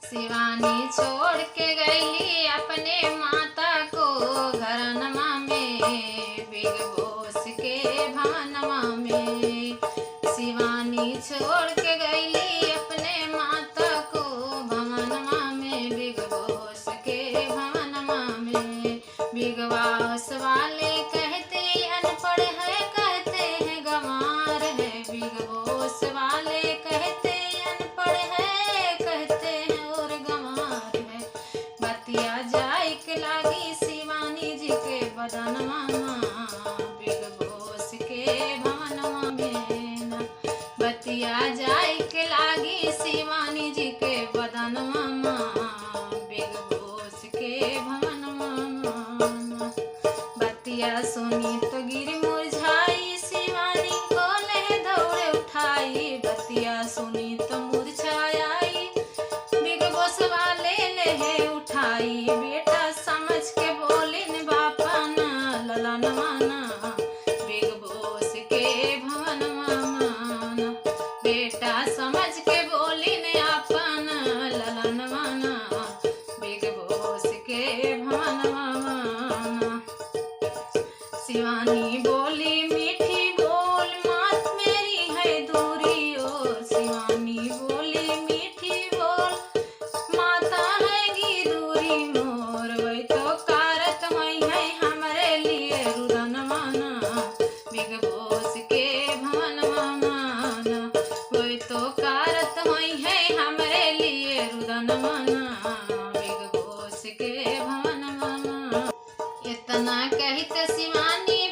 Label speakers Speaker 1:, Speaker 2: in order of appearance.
Speaker 1: शिवानी छोड़ के गईली अपने माता को घरनमा में, बिग बॉस के भवनमा में। शिवानी छोड़ के गईली अपने माता को भवनमा में, बिग बॉस के भवनमा में। बिग बॉस वाले कहते अनपढ़ है, कहते हैं गंवार है। बिग बॉस वाले कहते अनपढ़ है, कहते हैं और गंवार है। बतिया जाए के लागी शिवानी जी के बदनमा, बिग बॉस के भवनमा में ना। बतिया जाए के लागी शिवानी जी के बदनमा, बिग बॉस के भवनमा ना। बतिया सुनी तो गिर मुरझाई, शिवानी को ले दौड़े उठाई। बतिया सुनी तो मुरझाई, बिग बॉस वाले ले उठाई। बेटा समझ के बोलिन बापा ना, ललनवा ना, बिग बॉस के भवनमा ना। बेटा समझ के बोलिन आपन ललनवा ना, बिग बॉस के भवनमा ना। शिवानी बोली मीठी बोल, मात मेरी है दूरी ओर। शिवानी बोली मीठी बोल, माता है दूरी मोर। वही तो कारत मई है हमारे लिए रुदनवा ना, बिग बॉस के भवनमा ना। वही तो कारत मई है हमारे लिए रुदनवा ना, बिग बॉस के भवनमा ना। इतना कहते शिवानी